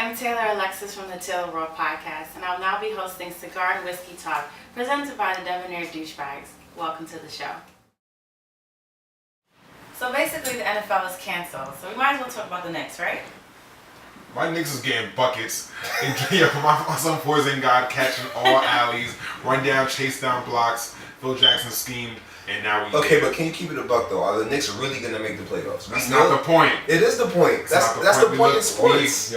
I'm Taylor Alexis from the Taylor Raw Podcast, and I'll now be hosting Cigar Whiskey Talk, presented by the Debonair Douchebags. Welcome to the show. So basically, the NFL is canceled, so we might as well talk about the Knicks, right? My Knicks is getting buckets. And my son Poison God catching all alleys, run down, chase down blocks. Phil Jackson schemed, and now we. Okay, but can you keep it a buck though? Are the Knicks really gonna make the playoffs? That's not the point. It is the point. That's the point in sports.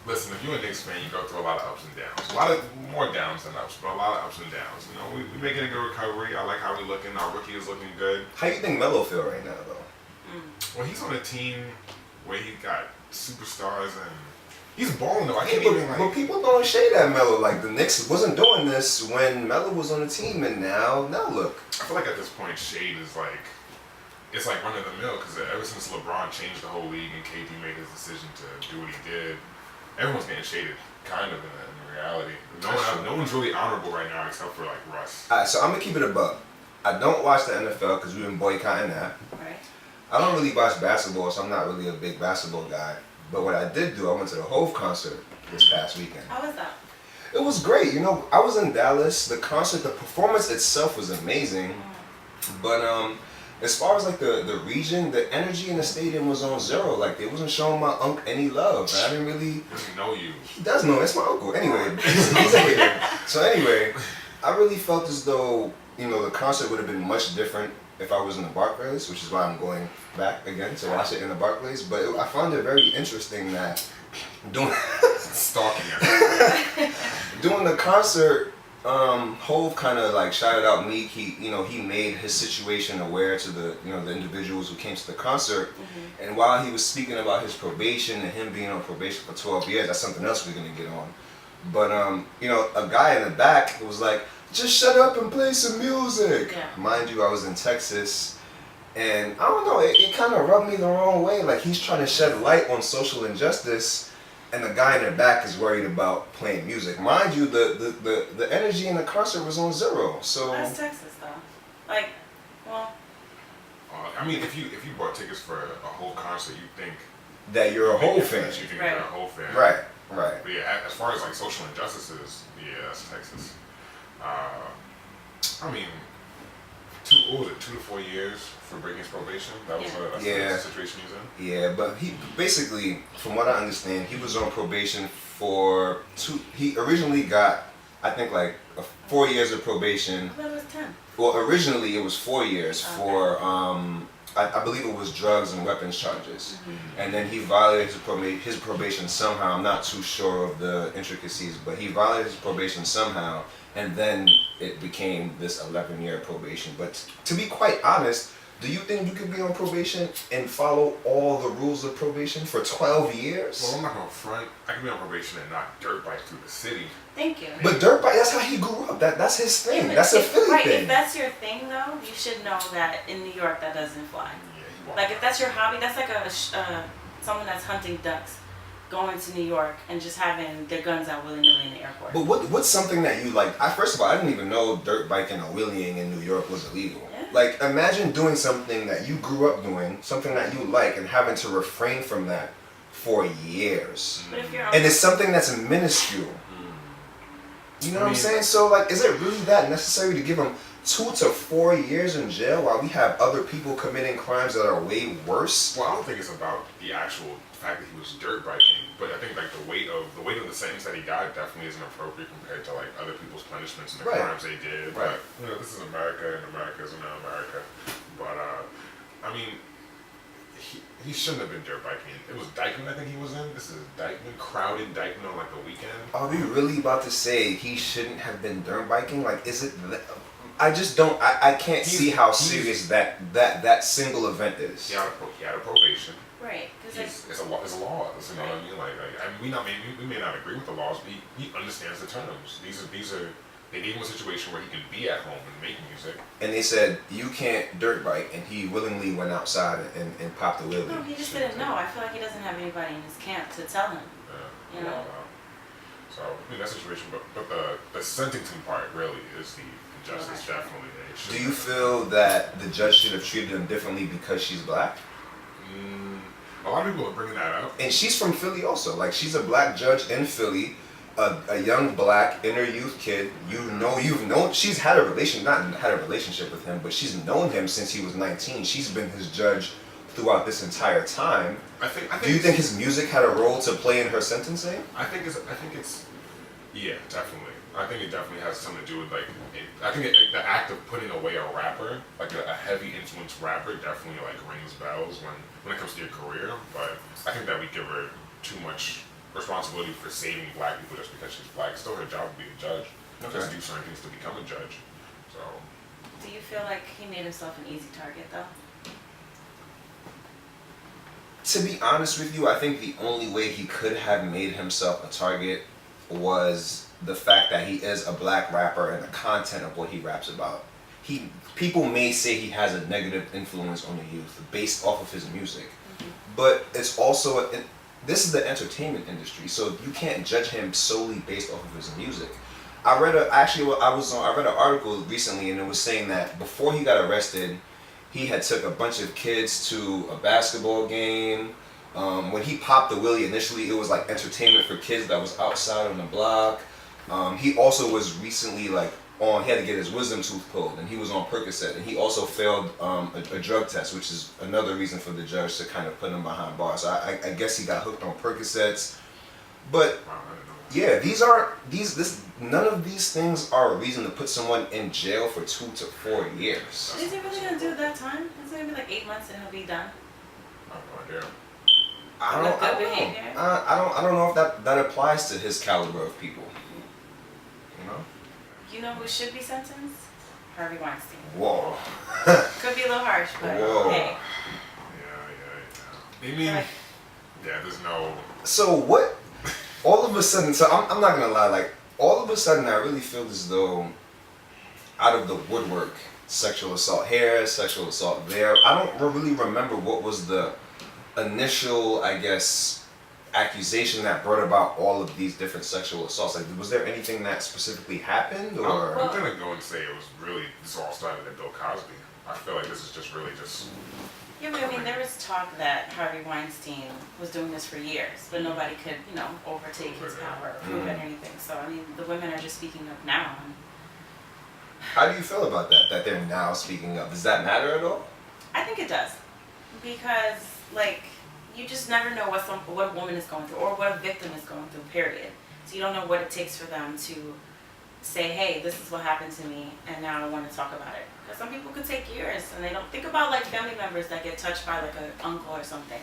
Listen, if you're a Knicks fan, you go through a lot of ups and downs. A lot of more downs than ups, but a lot of ups and downs. You know, we're making a good recovery. I like how we're looking. Our rookie is looking good. How you think Melo feel right now, though? Well, he's on a team where he got superstars and he's balling though. But people throwing shade at Melo. Like the Knicks wasn't doing this when Melo was on the team, and now look. I feel like at this point, shade is like. It's like run of the mill because ever since LeBron changed the whole league and KD made his decision to do what he did, everyone's getting shaded, kind of in reality. No one's really honorable right now except for like Russ. Alright, so I'm gonna keep it a buck. I don't watch the NFL because we've been boycotting that. Right. I don't really watch basketball, so I'm not really a big basketball guy. But what I did do, I went to the Hove concert this past weekend. How was that? It was great. You know, I was in Dallas. The concert, the performance itself was amazing. But as far as like the region, the energy in the stadium was on zero. Like they wasn't showing my uncle any love. I didn't really. He doesn't know you. He does know. That's my uncle. Anyway, he's a hater. So anyway, I really felt as though the concert would have been much different if I was in the Barclays, which is why I'm going back again to watch it in the Barclays. But I found it very interesting that doing stalking him. Doing the concert. Hove kind of like shouted out Meek. He made his situation aware to the the individuals who came to the concert. And while he was speaking about his probation and him being on probation for 12 years, that's something else we're gonna get on. But a guy in the back was like, just shut up and play some music. Yeah. Mind you, I was in Texas, and I don't know, it kind of rubbed me the wrong way. Like he's trying to shed light on social injustice. And the guy in the back is worried about playing music. Mind you, the energy in the concert was on zero. So that's Texas, though. Like, well. I mean, if you bought tickets for a whole concert, you think that you're a whole fan. You think you're a whole fan. Right. But yeah, as far as like social injustices, yeah, that's Texas. I mean, 2 to 4 years for breaking his probation. That was the situation he was in. Yeah, but he basically, from what I understand, he was on probation for he originally got, I think, like 4 years of probation. I thought it was 10. Well, originally it was 4 years for I believe it was drugs and weapons charges. And then he violated his probation somehow. I'm not too sure of the intricacies, but he violated his probation somehow. And then it became this 11-year probation. But to be quite honest, do you think you could be on probation and follow all the rules of probation for 12 years? Well, I'm not going to front. I can be on probation and not dirt bike through the city. Thank you. But dirt bike, that's how he grew up. That's his thing. Yeah, that's a Philly thing. If that's your thing, though, you should know that in New York that doesn't fly. Yeah, like if that's your hobby, that's like someone that's hunting ducks. Going to New York and just having their guns out willy-nilly in the airport. But what's something that you like? First of all, I didn't even know dirt biking or wheeling in New York was illegal. Yeah. Like, imagine doing something that you grew up doing, something that you like, and having to refrain from that for years. But if you're and it's something that's minuscule. You know what I'm saying? So, like, is it really that necessary to give them 2 to 4 years in jail while we have other people committing crimes that are way worse? Well, I don't think it's about the actual fact that he was dirt biking, but I think like the weight of the sentence that he got definitely isn't appropriate compared to like other people's punishments and the crimes they did. Right. But this is America, and America isn't America. But I mean, he shouldn't have been dirt biking. It was Dykeman, I think he was in. This is Dykeman, crowded Dykeman on like the weekend. Are we really about to say he shouldn't have been dirt biking? Like, is it? I just don't. I can't see how serious that single event is. He had a probation. Right. It's a law. You know what I mean? We may not agree with the laws, but he understands the terms. They gave him a situation where he can be at home and make music. And they said you can't dirt bike, and he willingly went outside and popped a wheelie. No, he just didn't know. I feel like he doesn't have anybody in his camp to tell him. Yeah. You know. So I mean that situation, but the sentencing part really is the injustice, definitely. Do you feel that the judge should have treated him differently because she's black? A lot of people are bringing that up. And she's from Philly also. Like, she's a black judge in Philly, a young black inner youth kid. You've known, she's had a relationship with him, but she's known him since he was 19. She's been his judge throughout this entire time. I think Do you think his music had a role to play in her sentencing? I think it's, yeah, definitely. I think it definitely has something to do with the act of putting away a rapper, like a heavy influence rapper, definitely like rings bells when it comes to your career. But I think that we give her too much responsibility for saving black people just because she's black. It's still her job to be a judge. Okay. Just do certain things to become a judge. So. Do you feel like he made himself an easy target though? To be honest with you, I think the only way he could have made himself a target was the fact that he is a black rapper and the content of what he raps about. People may say he has a negative influence on the youth based off of his music, but it's also this is the entertainment industry, so you can't judge him solely based off of his music. I read an article recently, and it was saying that before he got arrested, he had took a bunch of kids to a basketball game. When he popped the Willie initially, it was like entertainment for kids that was outside on the block. He also was recently he had to get his wisdom tooth pulled, and he was on Percocet, and he also failed a drug test, which is another reason for the judge to kind of put him behind bars. So I guess he got hooked on Percocets, but yeah, none of these things are a reason to put someone in jail for 2 to 4 years. Is he really gonna do that time? It's gonna be like 8 months and he'll be done. I have no idea. I don't know if that applies to his caliber of people. You know? You know who should be sentenced? Harvey Weinstein. Whoa. Could be a little harsh, but Whoa. hey. Yeah. I mean, yeah, there's no. So what? All of a sudden, so I'm not gonna lie. Like all of a sudden, I really feel as though, out of the woodwork, sexual assault here, sexual assault there. I don't really remember what was the initial, I guess, accusation that brought about all of these different sexual assaults. Like, was there anything that specifically happened, or? I'm gonna go and say this all started at Bill Cosby. I feel like this is just really just. Yeah, but I mean, there was talk that Harvey Weinstein was doing this for years, but nobody could, overtake his power or prove it or anything. So, I mean, the women are just speaking up now. How do you feel about that? That they're now speaking up? Does that matter at all? I think it does, because you just never know what a woman is going through or what a victim is going through. Period. So you don't know what it takes for them to say, "Hey, this is what happened to me, and now I want to talk about it." Because some people could take years, and they don't think about family members that get touched by an uncle or something,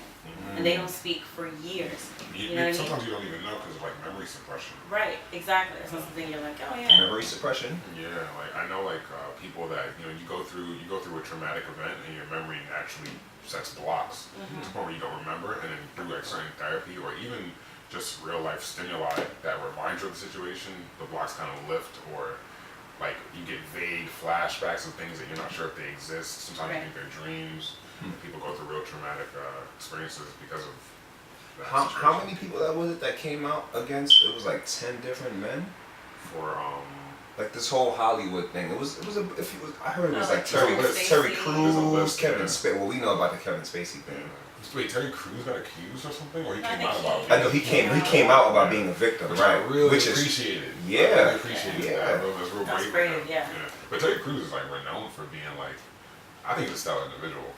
and they don't speak for years. You know what I mean? Sometimes you don't even know because of memory suppression. Right, exactly. That's something you're like, oh yeah. Memory suppression. Yeah, I know people that you go through a traumatic event and your memory naturally sets blocks to the point where you don't remember, and then through certain therapy or even just real life stimuli that remind you of the situation, the blocks kind of lift, or you get vague flashbacks of things that you're not sure if they exist. Sometimes you think they're dreams. People go through real traumatic experiences because of that. How many people was it that came out against? It was 10 different men. For this whole Hollywood thing. I heard it was Terry Terry Crews, Kevin Spacey. Well, we know about the Kevin Spacey thing. Wait, Terry Crews got accused or something, or he came out about? I know he came out about being a victim, which right? I really which appreciated. Yeah, I really appreciated that. That's real That's brave. great, yeah. But Terry Crews is renowned for being I think he's a stellar individual.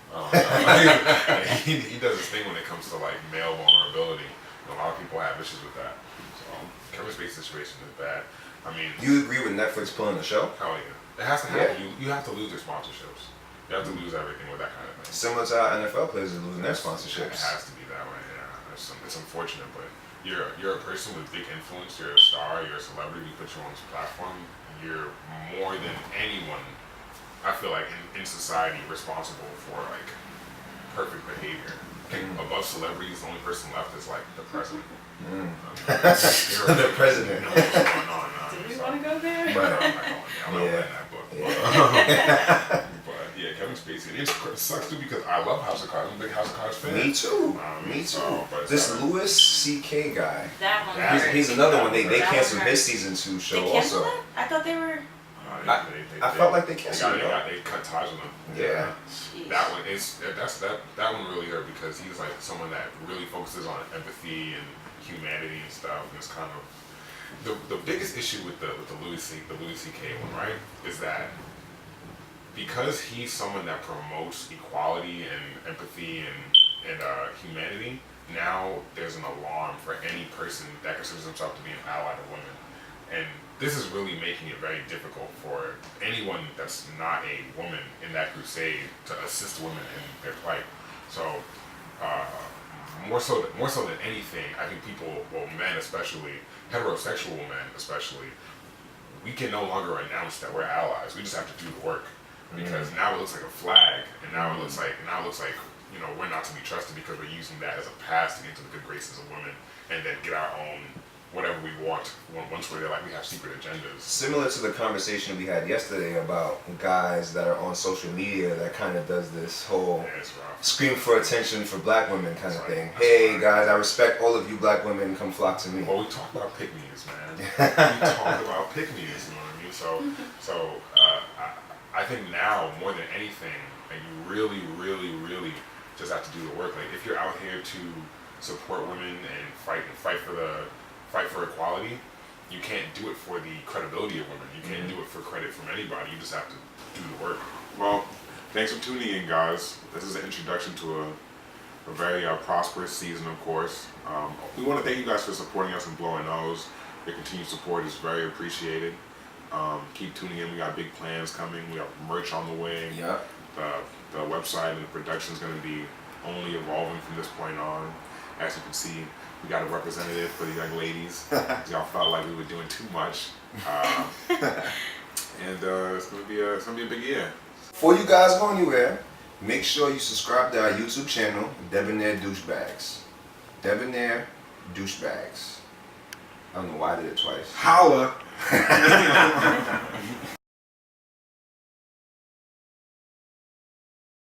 He does his thing when it comes to male vulnerability. A lot of people have issues with that. So Kevin Spacey's situation is bad. I mean, do you agree with Netflix pulling the show? Hell yeah, it has to happen. Yeah. You have to lose your sponsorships. You have to lose everything with that kind of thing. Similar to how NFL players are losing their sponsorships. It has to be that way. Yeah, it's unfortunate, but you're a person with big influence. You're a star. You're a celebrity. We put you on this platform. You're more than anyone. I feel in society responsible for perfect behavior. Above celebrities, the only person left is the president. The president. Do we want to go there? I'm not going there. I'm not in that book. Yeah. But yeah, Kevin Spacey. It sucks too because I love House of Cards. I'm a big House of Cards fan. Me too. Me too. This Louis C.K. guy. That one. He's another one. They canceled his season 2 show they canceled also. It? I thought they were. I felt like they kissed. They cut ties with him. Yeah. That one is that one really hurt because he's like someone that really focuses on empathy and humanity and stuff. And it's kind of the biggest issue with the Louis C.K. one, right, is that because he's someone that promotes equality and empathy and humanity. Now there's an alarm for any person that considers himself to be an ally to women, and this is really making it very difficult for anyone that's not a woman in that crusade to assist women in their plight. So, more so than anything, I think people, well, men especially, heterosexual men especially, we can no longer announce that we're allies. We just have to do the work because now it looks like a flag, and now it looks like we're not to be trusted because we're using that as a pass to get into the good graces of women and then get our own whatever we want once we're there, like we have secret agendas. Similar to the conversation we had yesterday about guys that are on social media that kind of does this whole scream for attention for black women kind of thing. Hey guys, I respect all of you black women, come flock to me. Well, we talked about pick-me's, man. We talked about pick-me's, you know what I mean? So I think now, more than anything, like you really, really, really just have to do the work. Like if you're out here to support women and fight for equality, you can't do it for the credibility of women. You can't do it for credit from anybody. You just have to do the work. Well, thanks for tuning in, guys. This is an introduction to a very prosperous season, of course. We want to thank you guys for supporting us and blowing those. Your continued support is very appreciated. Keep tuning in. We got big plans coming. We have merch on the way. Yeah. The website and the production is going to be only evolving from this point on. As you can see, we got a representative for the young ladies. Y'all felt like we were doing too much, and it's gonna be a big year. Before you guys go anywhere, make sure you subscribe to our YouTube channel, Debonair Douchebags. Debonair Douchebags. I don't know why I did it twice. Holla!